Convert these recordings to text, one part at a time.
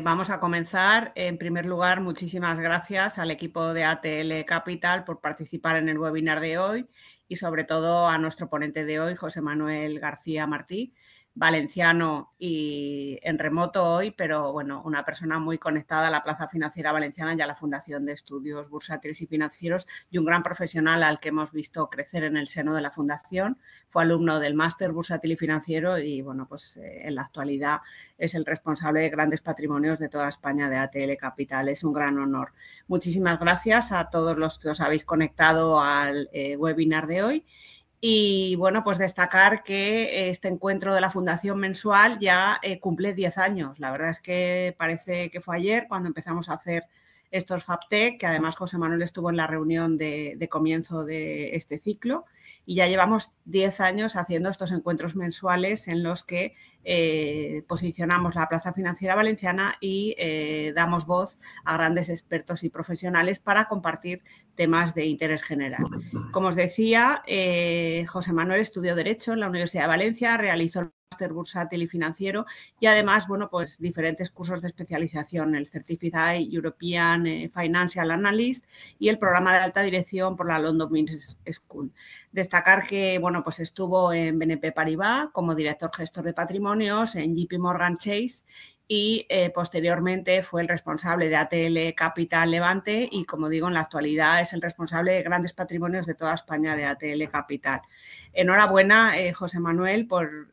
Vamos a comenzar. En primer lugar, muchísimas gracias al equipo de ATL Capital por participar en el webinar de hoy y sobre todo a nuestro ponente de hoy, José Manuel García Martí, valenciano y en remoto hoy, pero bueno, una persona muy conectada a la Plaza Financiera Valenciana y a la Fundación de Estudios Bursátiles y Financieros y un gran profesional al que hemos visto crecer en el seno de la Fundación. Fue alumno del Máster Bursátil y Financiero y bueno, pues en la actualidad es el responsable de grandes patrimonios de toda España de ATL Capital. Es un gran honor. Muchísimas gracias a todos los que os habéis conectado al webinar de hoy. Y bueno, pues destacar que este encuentro de la Fundación mensual ya cumple 10 años. La verdad es que parece que fue ayer cuando empezamos a hacer estos FabTech, que además José Manuel estuvo en la reunión de comienzo de este ciclo, y ya llevamos 10 años haciendo estos encuentros mensuales en los que posicionamos la Plaza Financiera Valenciana y damos voz a grandes expertos y profesionales para compartir temas de interés general. Como os decía, José Manuel estudió Derecho en la Universidad de Valencia, realizó el máster bursátil y financiero y además, bueno, pues diferentes cursos de especialización, el Certified European Financial Analyst y el programa de alta dirección por la London Business School. Destacar que, bueno, pues estuvo en BNP Paribas como director gestor de patrimonios, en JP Morgan Chase y posteriormente fue el responsable de ATL Capital Levante y, como digo, en la actualidad es el responsable de grandes patrimonios de toda España de ATL Capital. Enhorabuena, José Manuel, por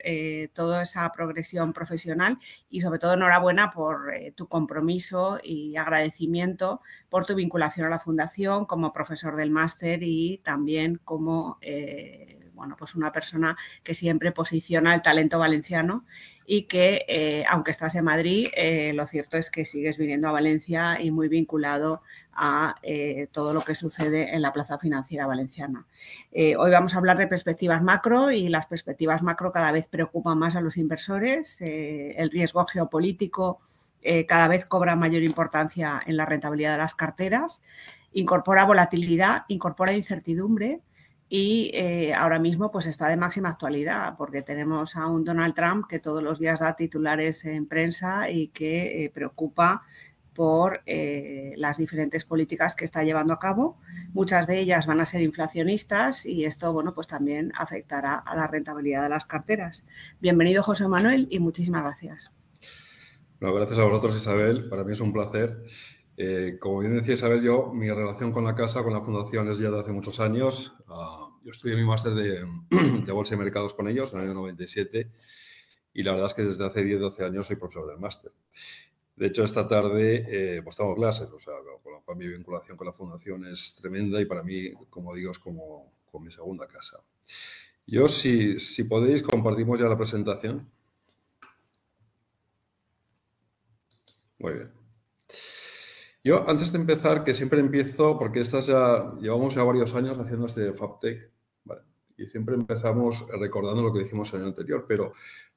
toda esa progresión profesional y, sobre todo, enhorabuena por tu compromiso y agradecimiento por tu vinculación a la Fundación como profesor del máster y también como bueno, pues una persona que siempre posiciona el talento valenciano y que, aunque estás en Madrid, lo cierto es que sigues viniendo a Valencia y muy vinculado a todo lo que sucede en la Plaza Financiera Valenciana. Hoy vamos a hablar de perspectivas macro y las perspectivas macro cada vez preocupan más a los inversores. El riesgo geopolítico cada vez cobra mayor importancia en la rentabilidad de las carteras, incorpora volatilidad, incorpora incertidumbre y ahora mismo pues está de máxima actualidad porque tenemos a un Donald Trump que todos los días da titulares en prensa y que preocupa por las diferentes políticas que está llevando a cabo. Muchas de ellas van a ser inflacionistas y esto, bueno, pues también afectará a la rentabilidad de las carteras. Bienvenido, José Manuel, y muchísimas gracias. Bueno, gracias a vosotros, Isabel. Para mí es un placer. Como bien decía Isabel, mi relación con la casa, con la Fundación, es ya de hace muchos años. Yo estudié mi máster de Bolsa y Mercados con ellos en el año 97 y la verdad es que desde hace 10-12 años soy profesor del máster. De hecho, esta tarde pues tengo clases, o sea, con lo cual mi vinculación con la Fundación es tremenda y para mí, como digo, es como mi segunda casa. Yo, si podéis, compartimos ya la presentación. Muy bien. Yo, antes de empezar, que siempre empiezo, porque llevamos ya varios años haciendo este FabTech, ¿vale? Y siempre empezamos recordando lo que dijimos el año anterior, pero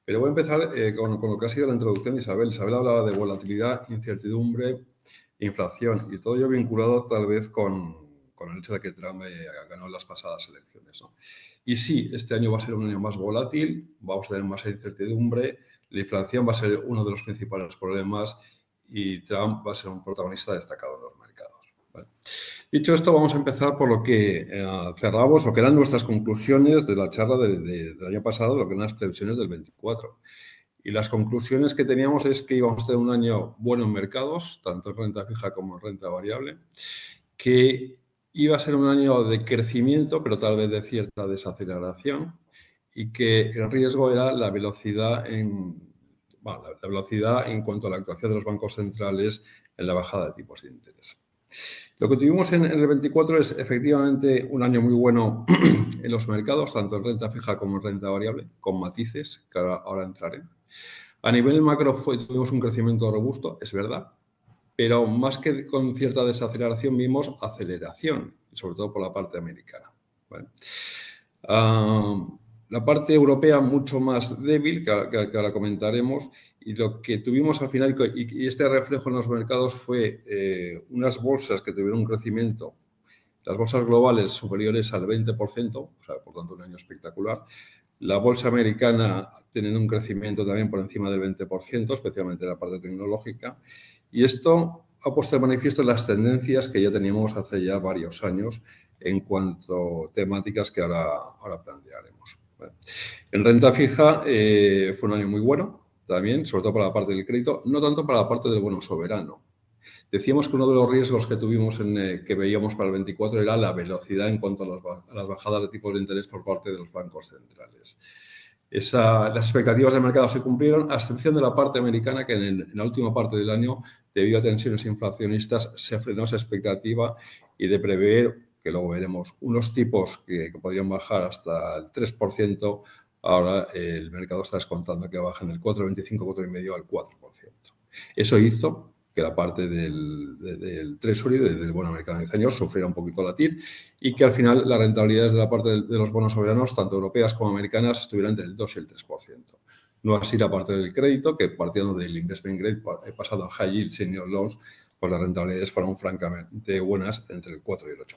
voy a empezar con lo que ha sido la introducción de Isabel. Isabel hablaba de volatilidad, incertidumbre, inflación, y todo ello vinculado tal vez con el hecho de que Trump ganó las pasadas elecciones, ¿no? Y sí, este año va a ser un año más volátil, vamos a tener más incertidumbre, la inflación va a ser uno de los principales problemas y Trump va a ser un protagonista destacado en los mercados, ¿vale? Dicho esto, vamos a empezar por lo que cerramos, lo que eran nuestras conclusiones de la charla del año pasado, lo que eran las previsiones del 24. Y las conclusiones que teníamos es que íbamos a tener un año bueno en mercados, tanto en renta fija como en renta variable, que iba a ser un año de crecimiento, pero tal vez de cierta desaceleración, y que el riesgo era la velocidad la velocidad en cuanto a la actuación de los bancos centrales en la bajada de tipos de interés. Lo que tuvimos en el 24 es efectivamente un año muy bueno en los mercados, tanto en renta fija como en renta variable, con matices que ahora entraré. A nivel macro tuvimos un crecimiento robusto, es verdad, pero más que con cierta desaceleración vimos aceleración, sobre todo por la parte americana, ¿vale? La parte europea mucho más débil, que ahora comentaremos, y lo que tuvimos al final, y este reflejo en los mercados fue unas bolsas que tuvieron un crecimiento, las bolsas globales superiores al 20%, o sea, por tanto un año espectacular, La bolsa americana tiene un crecimiento también por encima del 20%, especialmente en la parte tecnológica. Y esto ha puesto de manifiesto las tendencias que ya teníamos hace ya varios años en cuanto a temáticas que ahora plantearemos. En renta fija fue un año muy bueno también, sobre todo para la parte del crédito, no tanto para la parte del bono soberano. Decíamos que uno de los riesgos que tuvimos, que veíamos para el 24, era la velocidad en cuanto a las bajadas de tipos de interés por parte de los bancos centrales. Las expectativas del mercado se cumplieron, a excepción de la parte americana, que en la última parte del año, debido a tensiones inflacionistas, se frenó esa expectativa y de prever, que luego veremos, unos tipos que podrían bajar hasta el 3%, ahora el mercado está descontando que bajen del 4,25, 4,5 al 4%. Eso hizo que la parte del Treasury, del bono americano de 10 años, sufriera un poquito la TIR y que al final las rentabilidades de la parte de los bonos soberanos, tanto europeas como americanas, estuvieran entre el 2 y el 3%. No así la parte del crédito, que partiendo del investment grade, pasado a high yield senior loans, pues las rentabilidades fueron francamente buenas, entre el 4 y el 8%.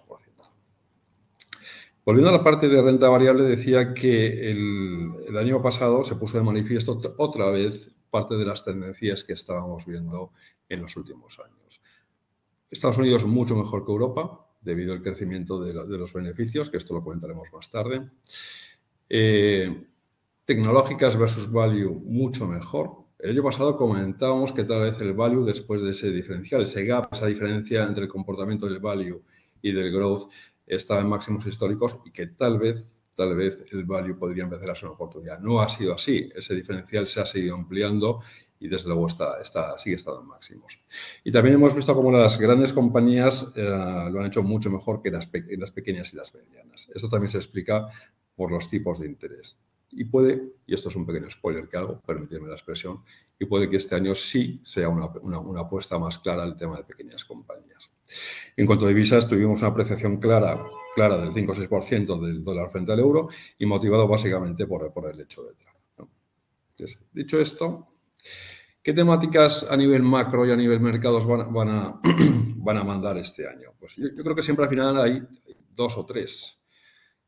Volviendo a la parte de renta variable, decía que el año pasado se puso de manifiesto otra vez parte de las tendencias que estábamos viendo en los últimos años. Estados Unidos mucho mejor que Europa, debido al crecimiento de los beneficios, que esto lo comentaremos más tarde. Tecnológicas versus value mucho mejor. El año pasado comentábamos que tal vez el value, después de ese diferencial, ese gap, esa diferencia entre el comportamiento del value y del growth, estaba en máximos históricos y que tal vez el value podría empezar a ser una oportunidad. No ha sido así. Ese diferencial se ha seguido ampliando y desde luego sigue estando en máximos. Y también hemos visto cómo las grandes compañías lo han hecho mucho mejor que las pequeñas y las medianas. Esto también se explica por los tipos de interés. Y esto es un pequeño spoiler que hago, permitidme la expresión, y puede que este año sí sea una apuesta más clara al tema de pequeñas compañías. En cuanto a divisas, tuvimos una apreciación clara del 5 o 6% del dólar frente al euro y motivado básicamente por el hecho de Trump, ¿no? Entonces, dicho esto, ¿qué temáticas a nivel macro y a nivel mercados van a mandar este año? Pues yo creo que siempre al final hay dos o tres.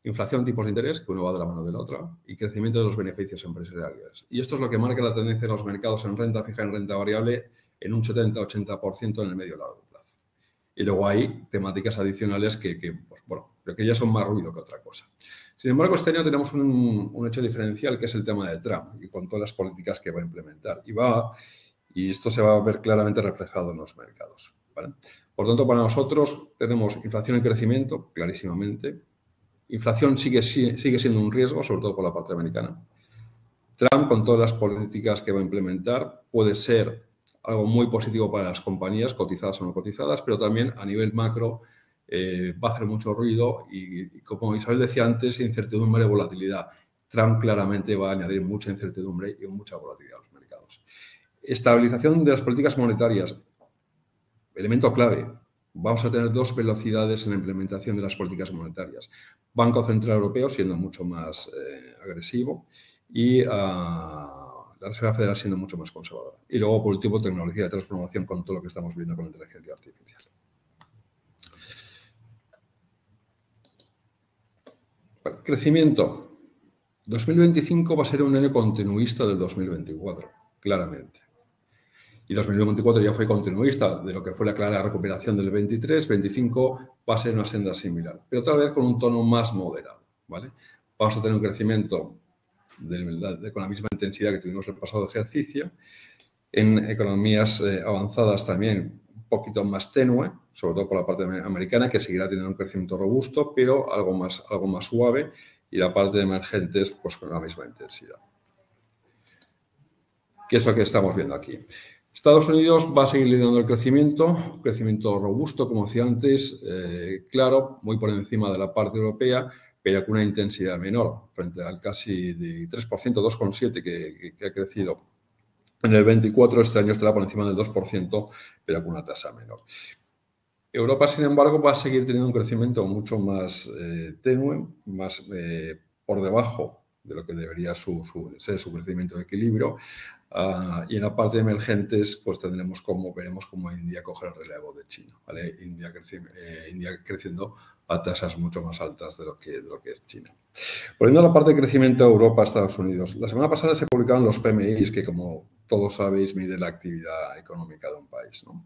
Inflación, tipos de interés, que uno va de la mano de la otra, y crecimiento de los beneficios empresariales. Y esto es lo que marca la tendencia de los mercados en renta fija y en renta variable en un 70-80% en el medio largo plazo. Y luego hay temáticas adicionales que ya son más ruido que otra cosa. Sin embargo, este año tenemos un hecho diferencial, que es el tema de Trump y con todas las políticas que va a implementar. Y esto se va a ver claramente reflejado en los mercados, ¿vale? Por tanto, para nosotros tenemos inflación y crecimiento, clarísimamente. Inflación sigue siendo un riesgo, sobre todo por la parte americana. Trump, con todas las políticas que va a implementar, puede ser algo muy positivo para las compañías, cotizadas o no cotizadas, pero también a nivel macro va a hacer mucho ruido y como Isabel decía antes, incertidumbre y volatilidad. Trump claramente va a añadir mucha incertidumbre y mucha volatilidad a los mercados. Estabilización de las políticas monetarias, elemento clave. Vamos a tener dos velocidades en la implementación de las políticas monetarias. Banco Central Europeo siendo mucho más agresivo y la Reserva Federal siendo mucho más conservadora. Y luego, por último, tecnología de transformación con todo lo que estamos viendo con la inteligencia artificial. Bueno, crecimiento. 2025 va a ser un año continuista del 2024, claramente. Y 2024 ya fue continuista de lo que fue la clara recuperación del 23, 25 va a ser una senda similar, pero tal vez con un tono más moderado, ¿vale? Vamos a tener un crecimiento con la misma intensidad que tuvimos el pasado ejercicio, en economías avanzadas también un poquito más tenue, sobre todo por la parte americana, que seguirá teniendo un crecimiento robusto, pero algo más suave, y la parte de emergentes pues con la misma intensidad. ¿Qué es lo que estamos viendo aquí? Estados Unidos va a seguir liderando el crecimiento, un crecimiento robusto, como decía antes, claro, muy por encima de la parte europea, pero con una intensidad menor, frente al casi de 3%, 2,7% que ha crecido en el 24, este año estará por encima del 2%, pero con una tasa menor. Europa, sin embargo, va a seguir teniendo un crecimiento mucho más tenue, más por debajo de lo que debería ser su crecimiento de equilibrio, Y en la parte de emergentes, pues veremos cómo India coge el relevo de China, ¿vale? India creciendo a tasas mucho más altas de lo que es China. Volviendo a la parte de crecimiento de Europa, Estados Unidos. La semana pasada se publicaron los PMIs, que como todos sabéis miden la actividad económica de un país, ¿no?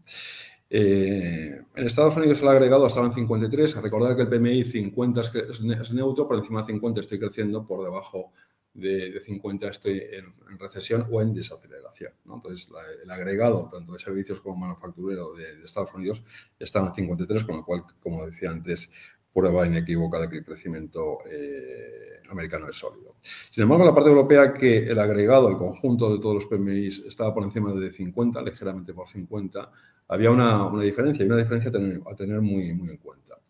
En Estados Unidos el agregado estaba en 53. Recordad que el PMI 50 es neutro, por encima de 50 estoy creciendo, por debajo de 50 estoy en recesión o en desaceleración, ¿no? Entonces, el agregado, tanto de servicios como manufacturero de Estados Unidos, estaba en 53, con lo cual, como decía antes, prueba inequívoca de que el crecimiento americano es sólido. Sin embargo, en la parte europea, que el agregado, el conjunto de todos los PMIs estaba por encima de 50, ligeramente por 50, había una diferencia, y una diferencia a tener muy, muy en cuenta.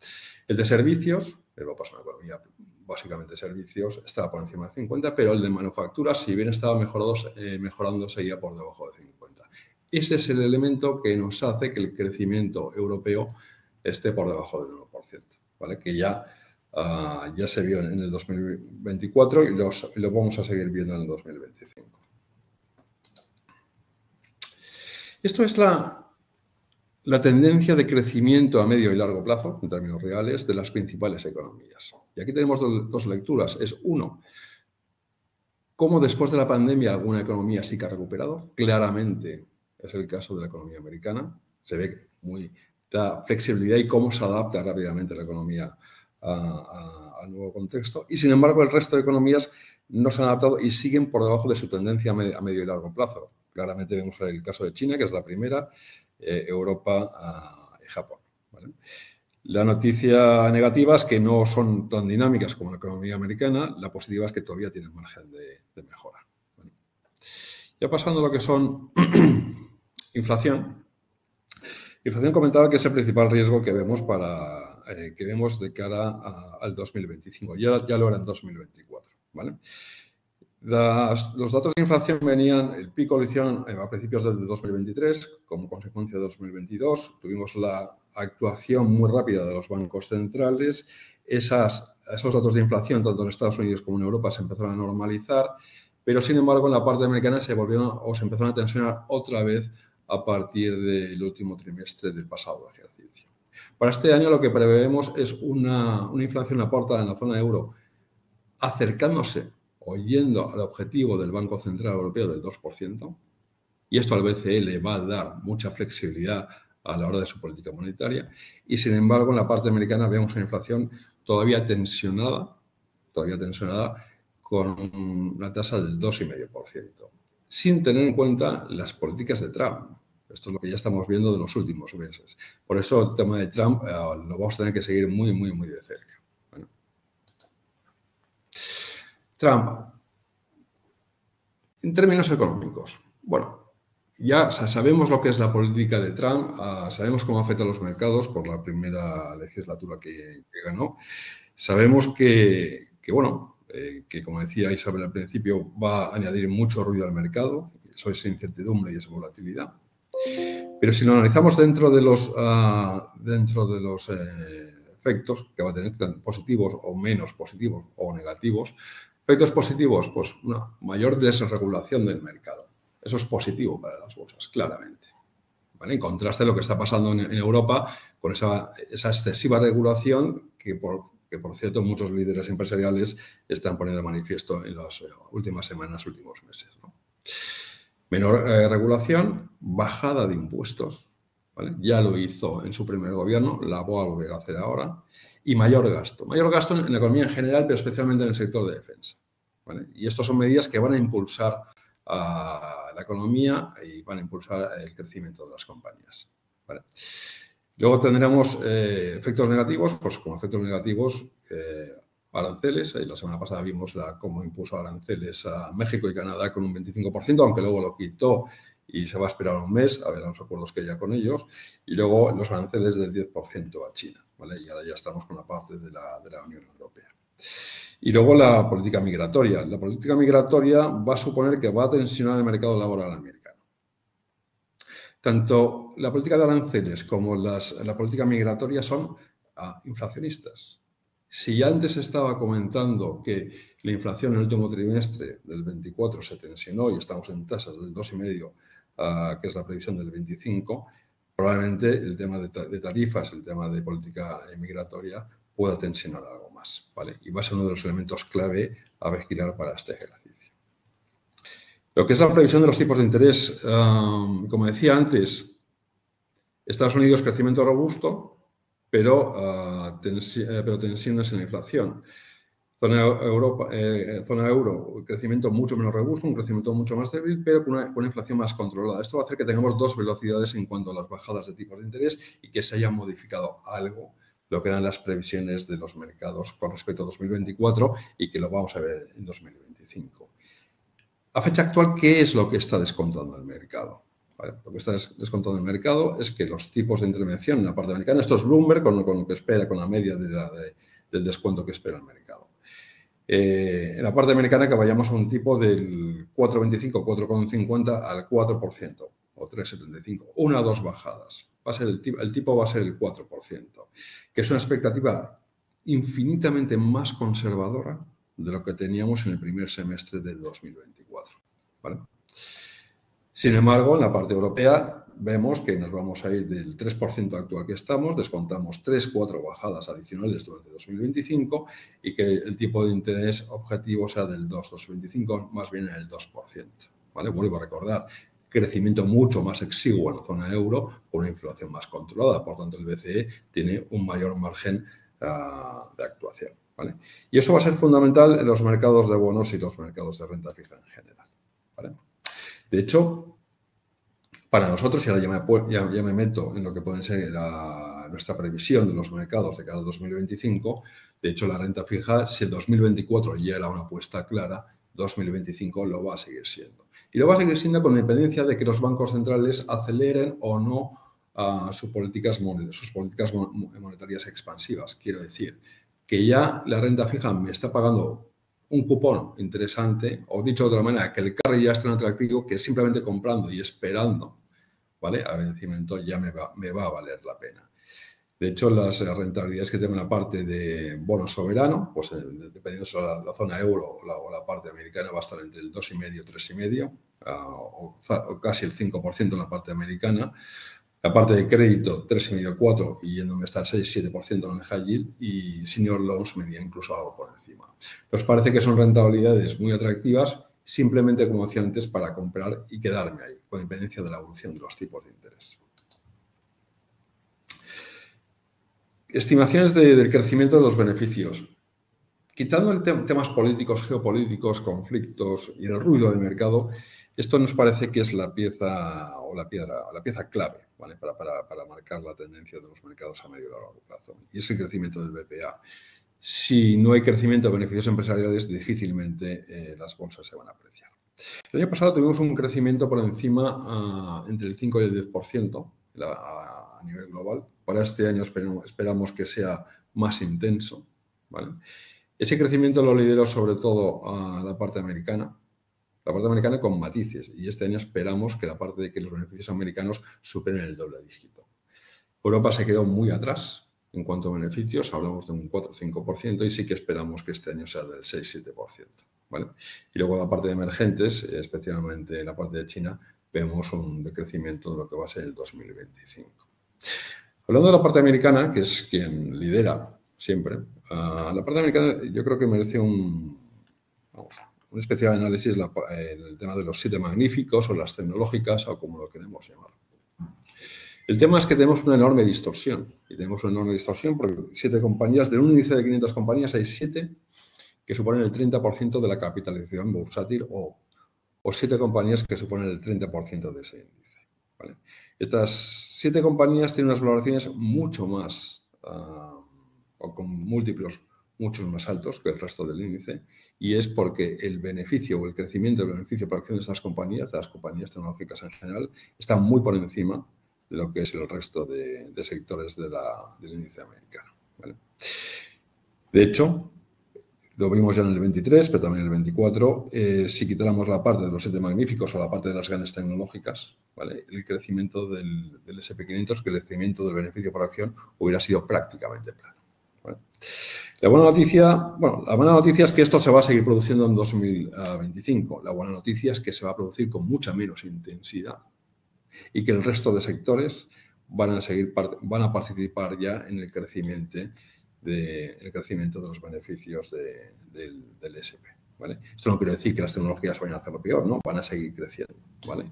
El de servicios, Europa es una economía básicamente servicios, estaba por encima de 50, pero el de manufacturas, si bien estaba mejorando, seguía por debajo de 50. Ese es el elemento que nos hace que el crecimiento europeo esté por debajo del 1%, ¿vale? Que ya se vio en el 2024 y lo vamos a seguir viendo en el 2025. Esto es la tendencia de crecimiento a medio y largo plazo, en términos reales, de las principales economías. Y aquí tenemos dos lecturas. Es uno, cómo después de la pandemia alguna economía sí que ha recuperado. Claramente es el caso de la economía americana. Se ve la flexibilidad y cómo se adapta rápidamente la economía al nuevo contexto. Y sin embargo, el resto de economías no se han adaptado y siguen por debajo de su tendencia a medio y largo plazo. Claramente vemos el caso de China, que es la primera, Europa y Japón, ¿vale? La noticia negativa es que no son tan dinámicas como la economía americana. La positiva es que todavía tienen margen de mejora. Bueno, ya pasando a lo que son inflación. Inflación comentaba que es el principal riesgo que vemos de cara al 2025. Ya lo era en 2024, ¿vale? Los datos de inflación el pico lo hicieron a principios del 2023, como consecuencia de 2022. Tuvimos la actuación muy rápida de los bancos centrales. Esos datos de inflación, tanto en Estados Unidos como en Europa, se empezaron a normalizar, pero sin embargo en la parte americana se empezaron a tensionar otra vez a partir del último trimestre del pasado ejercicio. Para este año lo que prevemos es una inflación aportada en la zona euro acercándose o yendo al objetivo del Banco Central Europeo del 2%, y esto al BCE le va a dar mucha flexibilidad a la hora de su política monetaria, y sin embargo en la parte americana vemos una inflación todavía tensionada con una tasa del 2,5%, sin tener en cuenta las políticas de Trump. Esto es lo que ya estamos viendo de los últimos meses. Por eso el tema de Trump lo vamos a tener que seguir muy, muy, muy de cerca. Trump, en términos económicos, bueno, ya sabemos lo que es la política de Trump, sabemos cómo afecta a los mercados por la primera legislatura que ganó. Sabemos que como decía Isabel al principio, va a añadir mucho ruido al mercado, eso es incertidumbre y esa volatilidad. Pero si lo analizamos dentro de los efectos que va a tener, positivos o menos positivos o negativos, efectos positivos, pues una mayor desregulación del mercado. Eso es positivo para las bolsas, claramente, ¿vale? En contraste a lo que está pasando en Europa con esa excesiva regulación que, por cierto, muchos líderes empresariales están poniendo de manifiesto en las últimas semanas, últimos meses, ¿no? Menor regulación, bajada de impuestos, ¿vale? Ya lo hizo en su primer gobierno, la va a volver a hacer ahora. Y mayor gasto. Mayor gasto en la economía en general, pero especialmente en el sector de defensa, ¿vale? Y estas son medidas que van a impulsar a la economía y van a impulsar el crecimiento de las compañías, ¿vale? Luego tendremos efectos negativos, pues como efectos negativos, aranceles. La semana pasada vimos cómo impuso aranceles a México y Canadá con un 25%, aunque luego lo quitó y se va a esperar un mes a ver los acuerdos que haya con ellos. Y luego los aranceles del 10% a China, ¿vale? Y ahora ya estamos con la parte de la Unión Europea. Y luego la política migratoria. La política migratoria va a suponer que va a tensionar el mercado laboral americano. Tanto la política de aranceles como la política migratoria son inflacionistas. Si antes estaba comentando que la inflación en el último trimestre del 24 se tensionó y estamos en tasas del 2,5, que es la previsión del 25, probablemente el tema de tarifas, el tema de política migratoria pueda tensionar algo más, ¿vale? Y va a ser uno de los elementos clave a vigilar para este ejercicio. Lo que es la previsión de los tipos de interés, como decía antes, Estados Unidos crecimiento robusto, pero tensiones en la inflación. Zona euro, crecimiento mucho menos robusto, un crecimiento mucho más débil, pero con una inflación más controlada. Esto va a hacer que tengamos dos velocidades en cuanto a las bajadas de tipos de interés y que se haya modificado algo lo que eran las previsiones de los mercados con respecto a 2024 y que lo vamos a ver en 2025. A fecha actual, ¿qué es lo que está descontando el mercado? ¿Vale? Lo que está descontando el mercado es que los tipos de intervención en la parte americana, esto es Bloomberg con lo que espera, con la media del descuento que espera el mercado. En la parte americana que vayamos a un tipo del 4,25, 4,50 al 4% o 3,75, una o dos bajadas. Va a ser el tipo va a ser el 4%, que es una expectativa infinitamente más conservadora de lo que teníamos en el primer semestre del 2024. ¿Vale? Sin embargo, en la parte europea vemos que nos vamos a ir del 3% actual que estamos, descontamos 3-4 bajadas adicionales durante 2025 y que el tipo de interés objetivo sea del 2,25, más bien en el 2%. ¿Vale? Vuelvo a recordar, crecimiento mucho más exiguo en la zona euro con una inflación más controlada, por tanto el BCE tiene un mayor margen de actuación. ¿Vale? Y eso va a ser fundamental en los mercados de bonos y los mercados de renta fija en general. ¿Vale? De hecho, para nosotros, y ahora ya me meto en lo que puede ser nuestra previsión de los mercados de cada 2025, de hecho la renta fija, si el 2024 ya era una apuesta clara, 2025 lo va a seguir siendo. Y lo va a seguir siendo con independencia de que los bancos centrales aceleren o no sus políticas monetarias expansivas. Quiero decir, que ya la renta fija me está pagando un cupón interesante, o dicho de otra manera, que el carry ya es tan atractivo que simplemente comprando y esperando, ¿vale?, a vencimiento ya me va a valer la pena. De hecho, las rentabilidades que tengo en la parte de bono soberano, pues dependiendo de la zona euro o la parte americana, va a estar entre el 2,5 y 3,5, o casi el 5% en la parte americana. La parte de crédito, 3,5-4 y yéndome hasta el 6-7% en el high yield, y senior loans me iría incluso algo por encima. Nos parece que son rentabilidades muy atractivas, simplemente, como decía antes, para comprar y quedarme ahí, con independencia de la evolución de los tipos de interés. Estimaciones del crecimiento de los beneficios. Quitando temas políticos, geopolíticos, conflictos y el ruido del mercado, esto nos parece que es la pieza clave, ¿vale?, para marcar la tendencia de los mercados a medio y largo plazo. Y es el crecimiento del BPA. Si no hay crecimiento de beneficios empresariales, difícilmente las bolsas se van a apreciar. El año pasado tuvimos un crecimiento por encima entre el 5 y el 10% a nivel global. Para este año esperamos que sea más intenso, ¿vale? Ese crecimiento lo lideró sobre todo a la parte americana con matices, y este año esperamos que la parte de que los beneficios americanos superen el doble dígito. Europa se quedó muy atrás en cuanto a beneficios, hablamos de un 4-5%, y sí que esperamos que este año sea del 6-7%. ¿Vale? Y luego la parte de emergentes, especialmente la parte de China, vemos un decrecimiento de lo que va a ser el 2025. Hablando de la parte americana, que es quien lidera siempre, la parte americana yo creo que merece un especial análisis, el tema de los 7 magníficos o las tecnológicas, o como lo queremos llamar. El tema es que tenemos una enorme distorsión, y tenemos una enorme distorsión porque 7 compañías, de un índice de 500 compañías, hay 7 que suponen el 30% de la capitalización bursátil, o 7 compañías que suponen el 30% de ese índice. ¿Vale? Estas 7 compañías tienen unas valoraciones mucho más, o con múltiplos mucho más altos que el resto del índice, y es porque el beneficio o el crecimiento del beneficio por acción de estas compañías, de las compañías tecnológicas en general, está muy por encima de lo que es el resto de sectores del índice americano. ¿Vale? De hecho, lo vimos ya en el 23, pero también en el 24, si quitáramos la parte de los 7 magníficos o la parte de las grandes tecnológicas, ¿vale?, el crecimiento del S&P 500, que el crecimiento del beneficio por acción hubiera sido prácticamente plano. ¿vale? La buena noticia es que esto se va a seguir produciendo en 2025. La buena noticia es que se va a producir con mucha menos intensidad y que el resto de sectores van a participar ya en el crecimiento de los beneficios del SP. ¿Vale? Esto no quiere decir que las tecnologías vayan a hacerlo peor, ¿no? Van a seguir creciendo, ¿vale?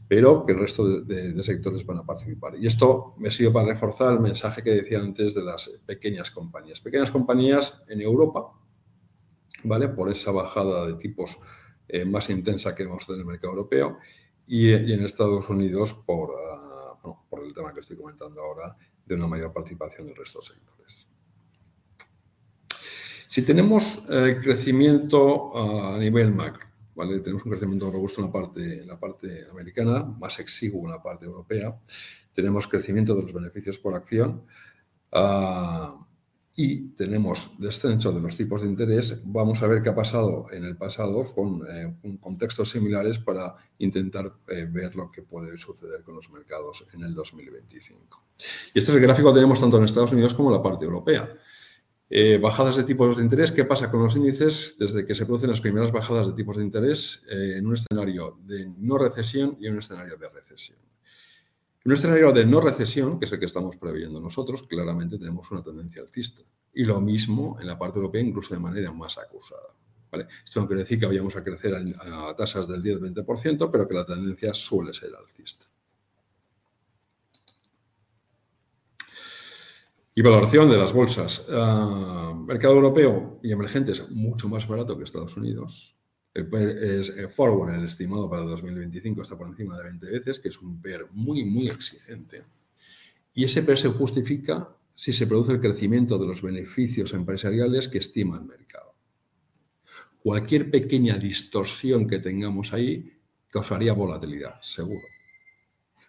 Pero que el resto de sectores van a participar. Y esto me sirve para reforzar el mensaje que decía antes de las pequeñas compañías. Pequeñas compañías en Europa, ¿vale? Por esa bajada de tipos más intensa que vemos en el mercado europeo y en Estados Unidos por el tema que estoy comentando ahora de una mayor participación del resto de sectores. Si tenemos crecimiento a nivel macro, ¿vale? Tenemos un crecimiento robusto en la parte americana, más exiguo en la parte europea. Tenemos crecimiento de los beneficios por acción y tenemos descenso de los tipos de interés. Vamos a ver qué ha pasado en el pasado con contextos similares para intentar ver lo que puede suceder con los mercados en el 2025. Y este es el gráfico que tenemos tanto en Estados Unidos como en la parte europea. Bajadas de tipos de interés. ¿Qué pasa con los índices desde que se producen las primeras bajadas de tipos de interés en un escenario de no recesión y en un escenario de recesión? En un escenario de no recesión, que es el que estamos previendo nosotros, claramente tenemos una tendencia alcista. Y lo mismo en la parte europea, incluso de manera más acusada. ¿Vale? Esto no quiere decir que vayamos a crecer a tasas del 10-20%, pero que la tendencia suele ser alcista. Y valoración de las bolsas. Mercado europeo y emergentes mucho más barato que Estados Unidos. El PER forward, el estimado para el 2025, está por encima de 20 veces, que es un PER muy, muy exigente. Y ese PER se justifica si se produce el crecimiento de los beneficios empresariales que estima el mercado. Cualquier pequeña distorsión que tengamos ahí causaría volatilidad, seguro.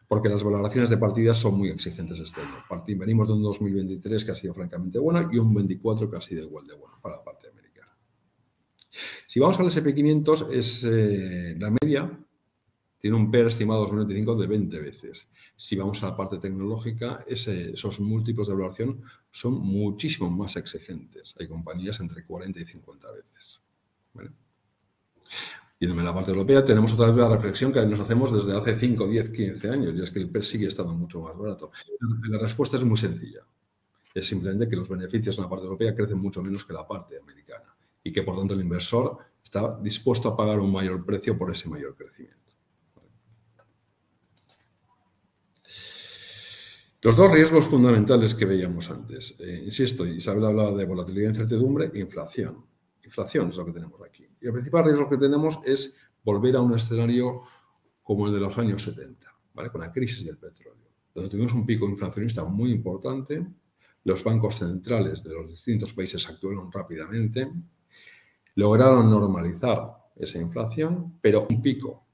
Porque las valoraciones de partida son muy exigentes este año. Venimos de un 2023 que ha sido francamente bueno y un 24 que ha sido igual de bueno para la parte americana. Si vamos al S&P 500, la media tiene un PER estimado 2025 de 20 veces. Si vamos a la parte tecnológica, esos múltiplos de valoración son muchísimo más exigentes. Hay compañías entre 40 y 50 veces. ¿Vale? Y en la parte europea tenemos otra vez la reflexión que nos hacemos desde hace 5, 10, 15 años, y es que el PER sigue estando mucho más barato. La respuesta es muy sencilla. Es simplemente que los beneficios en la parte europea crecen mucho menos que la parte americana y que, por tanto, el inversor está dispuesto a pagar un mayor precio por ese mayor crecimiento. Los dos riesgos fundamentales que veíamos antes. Insisto, Isabel hablaba de volatilidad, incertidumbre e inflación. Inflación es lo que tenemos aquí. Y el principal riesgo que tenemos es volver a un escenario como el de los años 70, ¿vale? Con la crisis del petróleo, donde tuvimos un pico inflacionista muy importante. Los bancos centrales de los distintos países actuaron rápidamente, lograron normalizar esa inflación, pero un pico,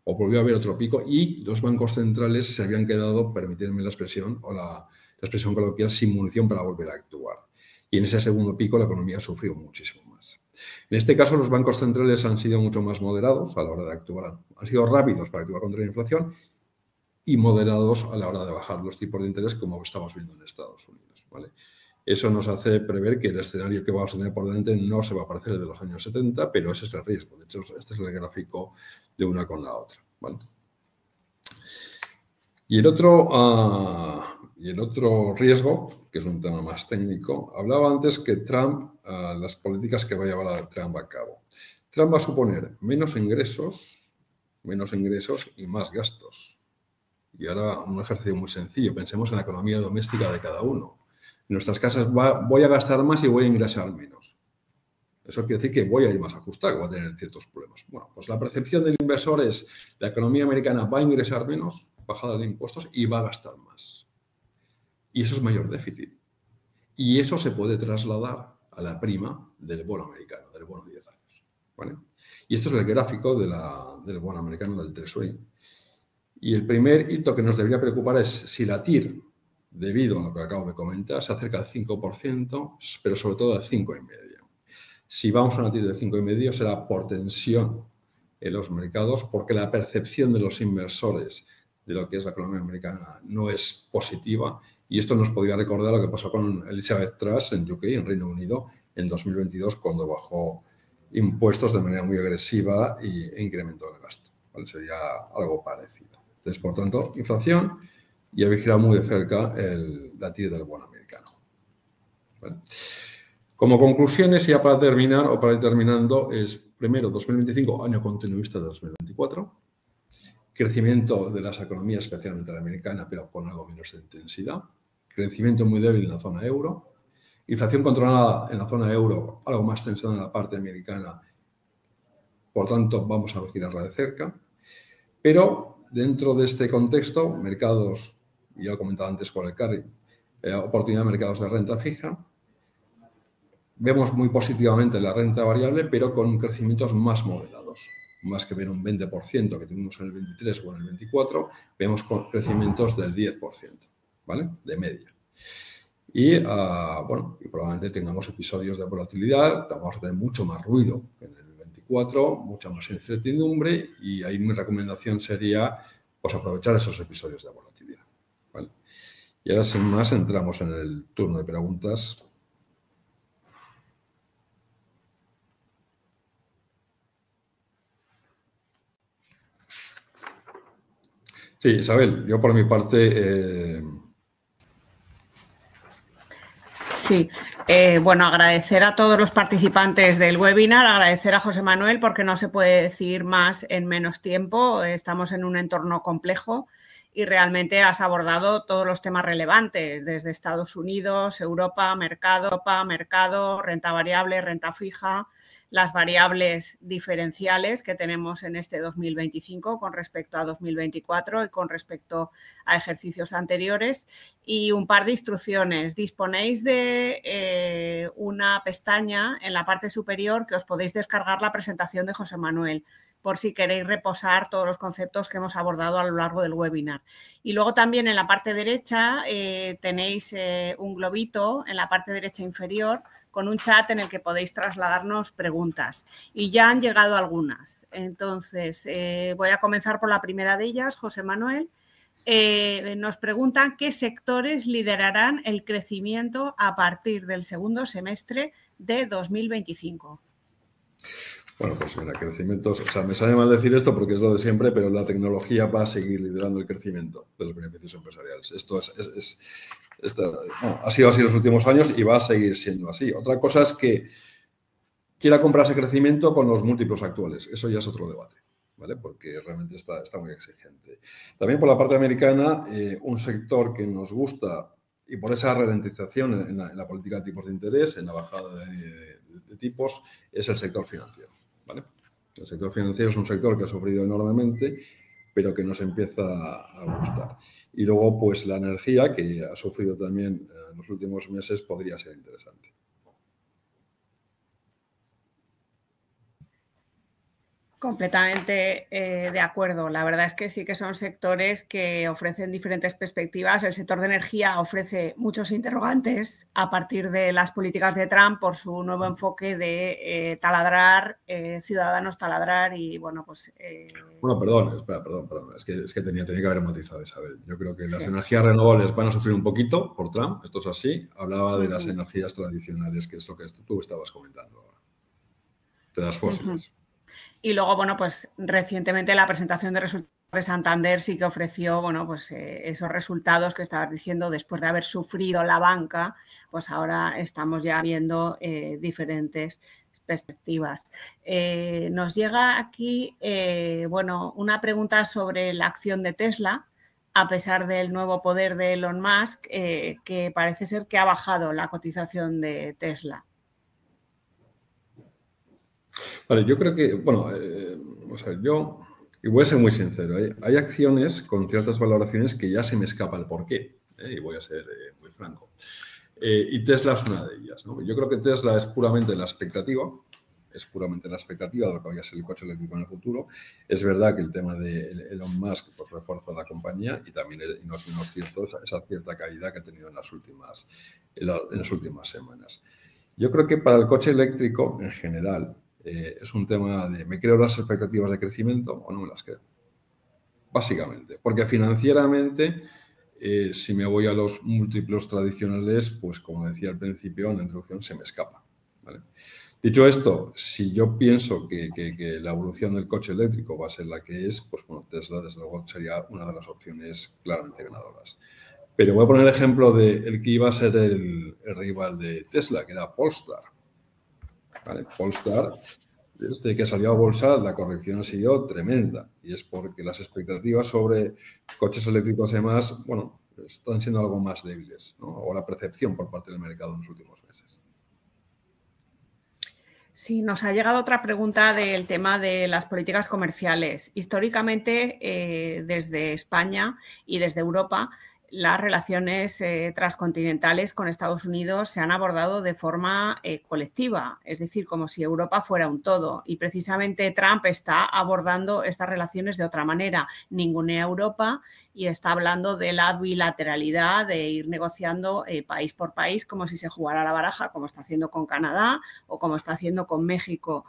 o volvió a haber otro pico, y los bancos centrales se habían quedado, permitidme la expresión, o la expresión coloquial, sin munición para volver a actuar. Y en ese segundo pico la economía sufrió muchísimo más. En este caso, los bancos centrales han sido mucho más moderados a la hora de actuar. Han sido rápidos para actuar contra la inflación y moderados a la hora de bajar los tipos de interés, como estamos viendo en Estados Unidos, ¿vale? Eso nos hace prever que el escenario que vamos a tener por delante no se va a parecer al de los años 70, pero ese es el riesgo. De hecho, este es el gráfico de una con la otra, ¿vale? Y el otro riesgo, que es un tema más técnico, hablaba antes que Trump, las políticas que va a llevar Trump a cabo. Trump va a suponer menos ingresos y más gastos. Y ahora un ejercicio muy sencillo. Pensemos en la economía doméstica de cada uno. En nuestras casas voy a gastar más y voy a ingresar menos. Eso quiere decir que voy a ir más ajustado, voy a tener ciertos problemas. Bueno, pues la percepción del inversor es la economía americana va a ingresar menos, bajada de impuestos, y va a gastar más. Y eso es mayor déficit. Y eso se puede trasladar a la prima del bono americano, del bono de 10 años. ¿Vale? Y esto es el gráfico del bono americano del Treasury. Y el primer hito que nos debería preocupar es si la TIR, debido a lo que acabo de comentar, se acerca al 5%, pero sobre todo al 5,5%. Si vamos a una TIR de 5,5% será por tensión en los mercados, porque la percepción de los inversores de lo que es la economía americana no es positiva Y esto nos podría recordar lo que pasó con Elizabeth Truss en UK, en Reino Unido, en 2022, cuando bajó impuestos de manera muy agresiva e incrementó el gasto. ¿Vale? Sería algo parecido. Entonces, por tanto, inflación, y he vigilado muy de cerca la tira del bono americano. ¿Vale? Como conclusiones, ya para terminar o para ir terminando, es primero 2025, año continuista de 2024, crecimiento de las economías, especialmente la americana, pero con algo menos de intensidad, crecimiento muy débil en la zona euro, inflación controlada en la zona euro, algo más tensión en la parte americana, por tanto vamos a vigilarla de cerca, pero dentro de este contexto, mercados, ya lo comentaba antes con el carry, oportunidad de mercados de renta fija. Vemos muy positivamente la renta variable, pero con crecimientos más moderados. Más que ver un 20% que tuvimos en el 23 o en el 24, vemos crecimientos del 10%, ¿vale? De media. Y, bueno, y probablemente tengamos episodios de volatilidad, vamos a tener mucho más ruido que en el 24, mucha más incertidumbre, y ahí mi recomendación sería, pues, aprovechar esos episodios de volatilidad, ¿vale? Y ahora, sin más, entramos en el turno de preguntas. Sí, Isabel, yo por mi parte... Sí, bueno, agradecer a todos los participantes del webinar, agradecer a José Manuel porque no se puede decir más en menos tiempo, estamos en un entorno complejo y realmente has abordado todos los temas relevantes, desde Estados Unidos, Europa, mercado, renta variable, renta fija, las variables diferenciales que tenemos en este 2025 con respecto a 2024 y con respecto a ejercicios anteriores, y un par de instrucciones. Disponéis de una pestaña en la parte superior que os podéis descargar la presentación de José Manuel por si queréis reposar todos los conceptos que hemos abordado a lo largo del webinar. Y luego también en la parte derecha tenéis un globito en la parte derecha inferior con un chat en el que podéis trasladarnos preguntas. Y ya han llegado algunas. Entonces, voy a comenzar por la primera de ellas, José Manuel. Nos preguntan qué sectores liderarán el crecimiento a partir del segundo semestre de 2025. Bueno, pues mira, crecimientos, o sea, me sale mal decir esto porque es lo de siempre, pero la tecnología va a seguir liderando el crecimiento de los beneficios empresariales. Esto ha sido así los últimos años y va a seguir siendo así. Otra cosa es que quiera comprarse crecimiento con los múltiplos actuales. Eso ya es otro debate, ¿vale? Porque realmente está muy exigente. También por la parte americana, un sector que nos gusta y por esa ralentización en la política de tipos de interés, en la bajada de tipos, es el sector financiero, ¿vale? El sector financiero es un sector que ha sufrido enormemente, pero que nos empieza a gustar. Y luego, pues la energía, que ha sufrido también en los últimos meses, podría ser interesante. Completamente de acuerdo. La verdad es que sí que son sectores que ofrecen diferentes perspectivas. El sector de energía ofrece muchos interrogantes a partir de las políticas de Trump por su nuevo enfoque de taladrar, ciudadanos taladrar y, bueno, pues... Bueno, perdón. Es que tenía que haber matizado, Isabel. Yo creo que las energías renovables van a sufrir un poquito por Trump, esto es así. Hablaba de las energías tradicionales, que es lo que tú estabas comentando ahora, de las fósiles. Y luego, bueno, pues recientemente la presentación de resultados de Santander sí que ofreció, bueno, pues esos resultados que estabas diciendo después de haber sufrido la banca, pues ahora estamos ya viendo diferentes perspectivas. Nos llega aquí, bueno, una pregunta sobre la acción de Tesla, a pesar del nuevo poder de Elon Musk, que parece ser que ha bajado la cotización de Tesla. Vale, yo creo que, bueno, o sea, y voy a ser muy sincero, hay acciones con ciertas valoraciones que ya se me escapa el porqué, y voy a ser muy franco. Y Tesla es una de ellas, ¿no? Yo creo que Tesla es puramente la expectativa de lo que vaya a ser el coche eléctrico en el futuro. Es verdad que el tema de Elon Musk pues, refuerza la compañía y también no es menos cierto esa cierta caída que ha tenido en las últimas semanas. Yo creo que para el coche eléctrico en general es un tema de ¿me creo las expectativas de crecimiento o no me las creo? Básicamente, porque financieramente Si me voy a los múltiplos tradicionales, pues como decía al principio en la introducción, se me escapa, ¿vale? Dicho esto, si yo pienso que la evolución del coche eléctrico va a ser la que es, pues bueno, Tesla desde luego sería una de las opciones claramente ganadoras. Pero voy a poner el ejemplo de el que iba a ser el rival de Tesla, que era Polestar, ¿vale? Polestar, desde que salió a bolsa, la corrección ha sido tremenda. Y es porque las expectativas sobre coches eléctricos y demás, bueno, están siendo algo más débiles, ¿no? O la percepción por parte del mercado en los últimos meses. Sí, nos ha llegado otra pregunta del tema de las políticas comerciales. Históricamente, desde España y desde Europa, las relaciones transcontinentales con Estados Unidos se han abordado de forma colectiva, es decir, como si Europa fuera un todo. Y precisamente Trump está abordando estas relaciones de otra manera. Ningunea a Europa y está hablando de la bilateralidad, de ir negociando país por país, como si se jugara la baraja, como está haciendo con Canadá o como está haciendo con México.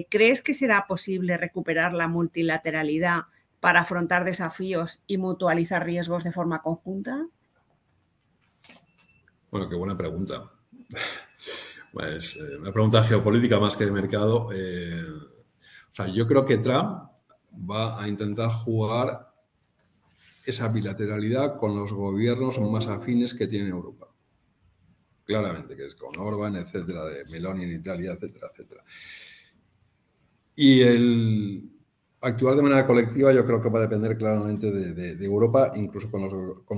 ¿Crees que será posible recuperar la multilateralidad para afrontar desafíos y mutualizar riesgos de forma conjunta? Bueno, qué buena pregunta. Pues una pregunta geopolítica más que de mercado. O sea, yo creo que Trump va a intentar jugar esa bilateralidad con los gobiernos más afines que tiene Europa. Claramente, que es con Orbán, etcétera, de Meloni en Italia, etcétera, etcétera. Y el actuar de manera colectiva yo creo que va a depender claramente de Europa, incluso con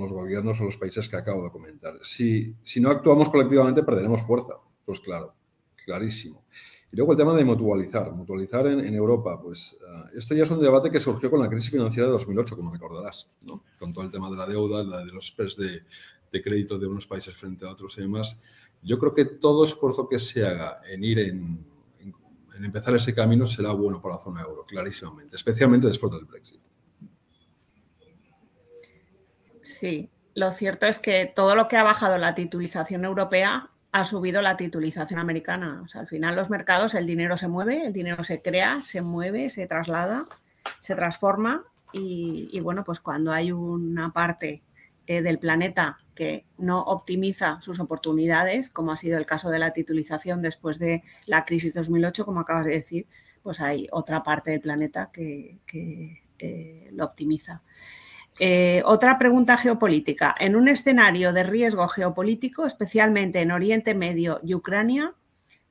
los gobiernos o los países que acabo de comentar. Si no actuamos colectivamente perderemos fuerza, pues claro, clarísimo. Y luego el tema de mutualizar en Europa, pues esto ya es un debate que surgió con la crisis financiera de 2008, como recordarás, ¿no? Con todo el tema de la deuda, la de los spreads de crédito de unos países frente a otros y demás. Yo creo que todo esfuerzo que se haga en ir en empezar ese camino será bueno para la zona euro, clarísimamente, especialmente después del Brexit. Sí, lo cierto es que todo lo que ha bajado la titulización europea ha subido la titulización americana. O sea, al final los mercados, el dinero se mueve, el dinero se crea, se mueve, se traslada, se transforma y bueno, pues cuando hay una parte del planeta que no optimiza sus oportunidades, como ha sido el caso de la titulización después de la crisis 2008, como acabas de decir, pues hay otra parte del planeta que lo optimiza. Otra pregunta geopolítica. En un escenario de riesgo geopolítico, especialmente en Oriente Medio y Ucrania,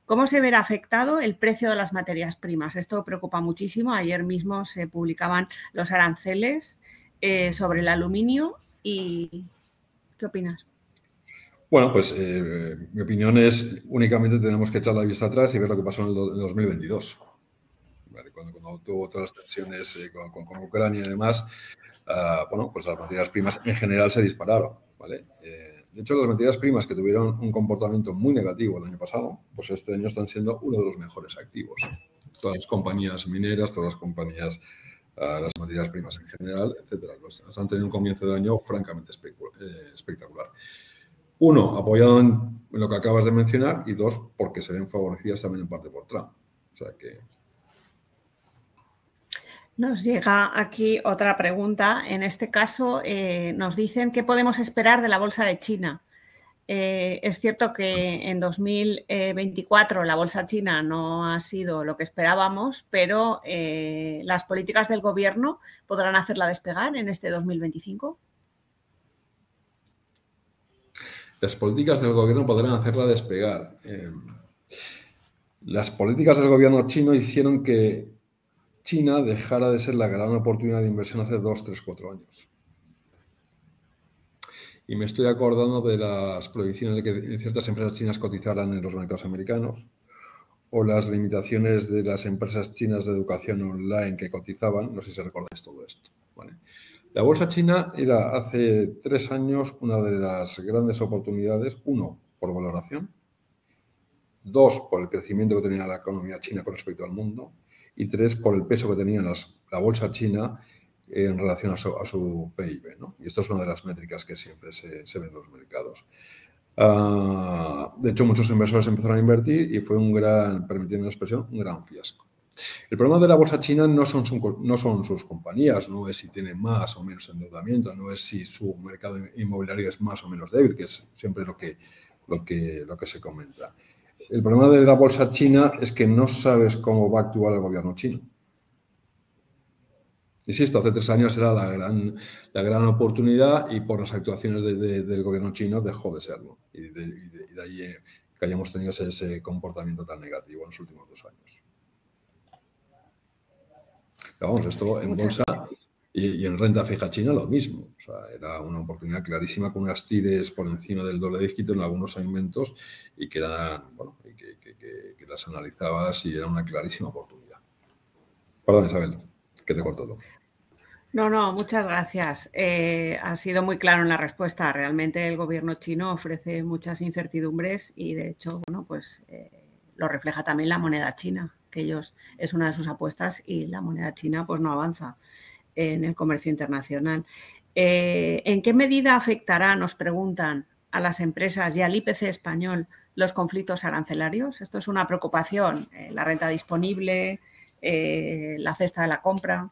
¿cómo se verá afectado el precio de las materias primas? Esto preocupa muchísimo. Ayer mismo se publicaban los aranceles sobre el aluminio. ¿Y qué opinas? Bueno, pues mi opinión es únicamente tenemos que echar la vista atrás y ver lo que pasó en el 2022. ¿Vale? Cuando tuvo todas las tensiones con Ucrania y demás, bueno, pues las materias primas en general se dispararon, ¿vale? De hecho, las materias primas que tuvieron un comportamiento muy negativo el año pasado, pues este año están siendo uno de los mejores activos. Todas las compañías mineras, todas las compañías, las materias primas en general, etcétera, han tenido un comienzo de año francamente espectacular. Uno, apoyado en lo que acabas de mencionar, y dos, porque se ven favorecidas también en parte por Trump. O sea que... Nos llega aquí otra pregunta. En este caso, nos dicen qué podemos esperar de la bolsa de China. Es cierto que en 2024 la bolsa china no ha sido lo que esperábamos, pero ¿las políticas del gobierno podrán hacerla despegar en este 2025? Las políticas del gobierno podrán hacerla despegar. Las políticas del gobierno chino hicieron que China dejara de ser la gran oportunidad de inversión hace 2, 3, 4 años. Y me estoy acordando de las prohibiciones de que ciertas empresas chinas cotizaran en los mercados americanos o las limitaciones de las empresas chinas de educación online que cotizaban. No sé si recordáis todo esto, ¿vale? La bolsa china era hace 3 años una de las grandes oportunidades, 1, por valoración, 2, por el crecimiento que tenía la economía china con respecto al mundo, y 3, por el peso que tenía la bolsa china en relación a su PIB, ¿no? Y esto es una de las métricas que siempre se ven en los mercados. De hecho, muchos inversores empezaron a invertir y fue un gran, permíteme la expresión, un gran fiasco. El problema de la bolsa china no son sus compañías, no es si tienen más o menos endeudamiento, no es si su mercado inmobiliario es más o menos débil, que es siempre lo que se comenta. El problema de la bolsa china es que no sabes cómo va a actuar el gobierno chino. Insisto, hace 3 años era la gran oportunidad y por las actuaciones del gobierno chino dejó de serlo. Y de ahí que hayamos tenido ese comportamiento tan negativo en los últimos 2 años. Pero vamos, esto en bolsa y en renta fija china lo mismo. O sea, era una oportunidad clarísima con unas tires por encima del doble dígito en algunos segmentos y que eran, bueno, que las analizabas y era una clarísima oportunidad. Perdón, Isabel, que te corto todo. No, muchas gracias. Ha sido muy claro en la respuesta. Realmente el gobierno chino ofrece muchas incertidumbres y, de hecho, bueno, pues lo refleja también la moneda china, que ellos es una de sus apuestas y la moneda china pues no avanza en el comercio internacional. ¿En qué medida afectará, nos preguntan, a las empresas y al IPC español los conflictos arancelarios? Esto es una preocupación. La renta disponible, la cesta de la compra.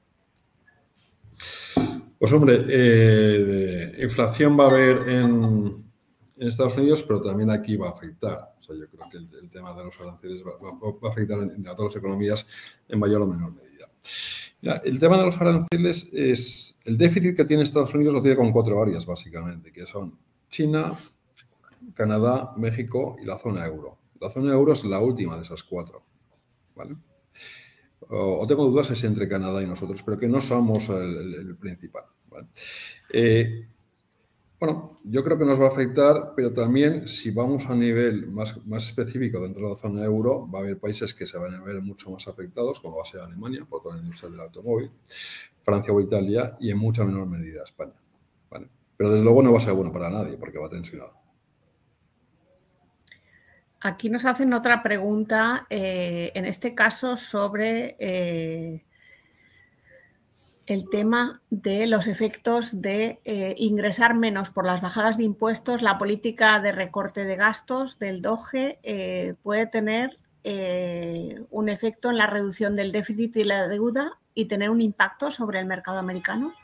Pues hombre, inflación va a haber en Estados Unidos, pero también aquí va a afectar. O sea, yo creo que el tema de los aranceles va a afectar a todas las economías en mayor o menor medida. Ya, el tema de los aranceles es el déficit que tiene Estados Unidos lo tiene con 4 áreas básicamente, que son China, Canadá, México y la zona euro. La zona euro es la última de esas 4, ¿vale? O tengo dudas es entre Canadá y nosotros, pero que no somos el principal, ¿vale? Bueno, yo creo que nos va a afectar, pero también si vamos a nivel más específico dentro de la zona euro, va a haber países que se van a ver mucho más afectados, como va a ser Alemania, por toda la industria del automóvil, Francia o Italia y en mucha menor medida España, ¿vale? Pero desde luego no va a ser bueno para nadie porque va a tensionar. Aquí nos hacen otra pregunta, en este caso sobre el tema de los efectos de ingresar menos por las bajadas de impuestos. La política de recorte de gastos del DOGE puede tener un efecto en la reducción del déficit y la deuda y tener un impacto sobre el mercado americano.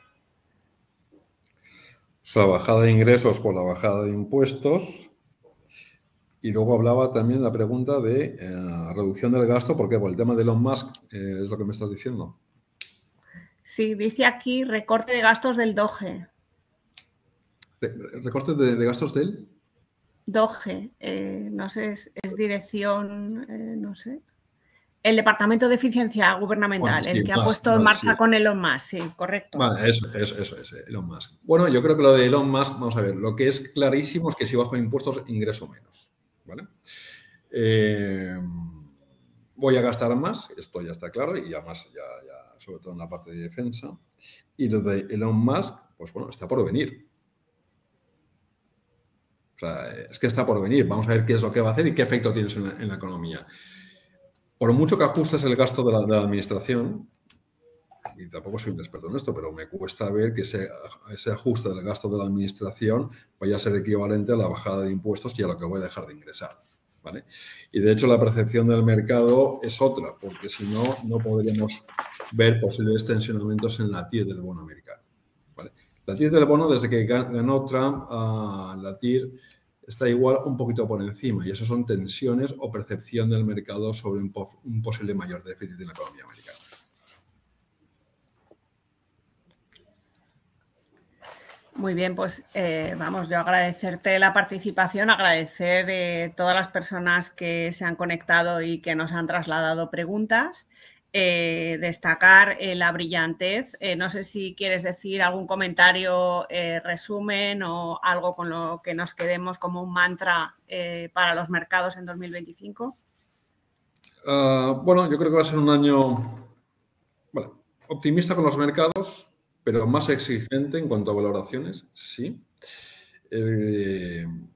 O sea, bajada de ingresos por la bajada de impuestos. Y luego hablaba también la pregunta de reducción del gasto, ¿por qué? Por el tema de Elon Musk, es lo que me estás diciendo. Sí, dice aquí recorte de gastos del DOGE. ¿Recorte de gastos del? DOGE, no sé, es dirección, no sé. El Departamento de Eficiencia Gubernamental, Bueno, sí, el que ha Musk, puesto en vale, marcha sí. con Elon Musk, sí, correcto. Vale, eso es, Elon Musk. Bueno, yo creo que lo de Elon Musk, vamos a ver, lo que es clarísimo es que si bajo impuestos ingreso menos, ¿vale? Voy a gastar más, esto ya está claro, y además ya sobre todo en la parte de defensa. Y lo de Elon Musk, pues bueno, está por venir. O sea, es que está por venir. Vamos a ver qué es lo que va a hacer y qué efecto tiene eso en la economía. Por mucho que ajustes el gasto de la administración, y tampoco soy un experto en esto, pero me cuesta ver que ese ajuste del gasto de la administración vaya a ser equivalente a la bajada de impuestos y a lo que voy a dejar de ingresar, ¿vale? Y de hecho la percepción del mercado es otra, porque si no, no podríamos ver posibles tensionamientos en la TIR del bono americano, ¿vale? La TIR del bono, desde que ganó Trump, la TIR está igual un poquito por encima y eso son tensiones o percepción del mercado sobre un posible mayor déficit en la economía americana. Muy bien, pues vamos, yo agradecerte la participación, agradecer todas las personas que se han conectado y que nos han trasladado preguntas, destacar la brillantez. No sé si quieres decir algún comentario, resumen o algo con lo que nos quedemos como un mantra para los mercados en 2025. Bueno, yo creo que va a ser un año optimista con los mercados, pero más exigente en cuanto a valoraciones, sí. En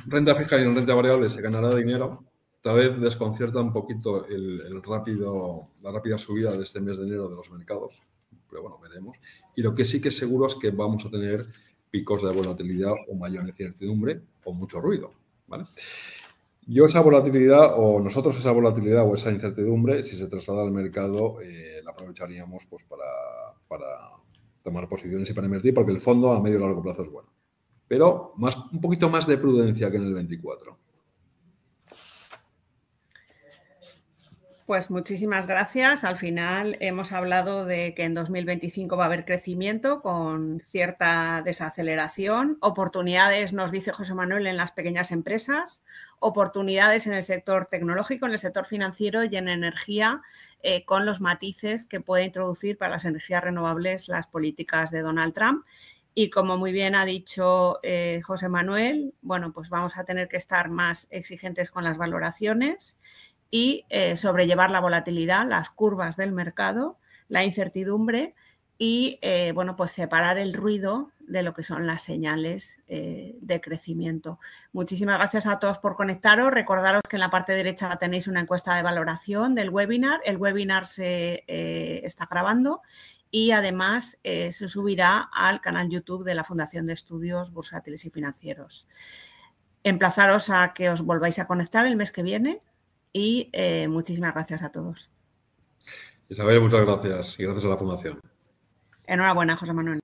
renta fija y en renta variable se ganará dinero. Tal vez desconcierta un poquito la rápida subida de este mes de enero de los mercados, pero bueno, veremos. Y lo que sí que es seguro es que vamos a tener picos de volatilidad o mayor incertidumbre o mucho ruido, ¿vale? Yo esa volatilidad, o nosotros esa volatilidad o esa incertidumbre, si se traslada al mercado, la aprovecharíamos pues para tomar posiciones y para invertir, porque el fondo a medio y largo plazo es bueno. Pero un poquito más de prudencia que en el 24. Pues muchísimas gracias. Al final hemos hablado de que en 2025 va a haber crecimiento con cierta desaceleración, oportunidades, nos dice José Manuel, en las pequeñas empresas, oportunidades en el sector tecnológico, en el sector financiero y en energía, con los matices que puede introducir para las energías renovables las políticas de Donald Trump. Y como muy bien ha dicho José Manuel, bueno, pues vamos a tener que estar más exigentes con las valoraciones y sobrellevar la volatilidad, las curvas del mercado, la incertidumbre y, bueno, pues separar el ruido de lo que son las señales de crecimiento. Muchísimas gracias a todos por conectaros. Recordaros que en la parte derecha tenéis una encuesta de valoración del webinar. El webinar se está grabando y además se subirá al canal YouTube de la Fundación de Estudios Bursátiles y Financieros. Emplazaros a que os volváis a conectar el mes que viene. Y muchísimas gracias a todos. Isabel, muchas gracias y gracias a la Fundación. Enhorabuena, José Manuel.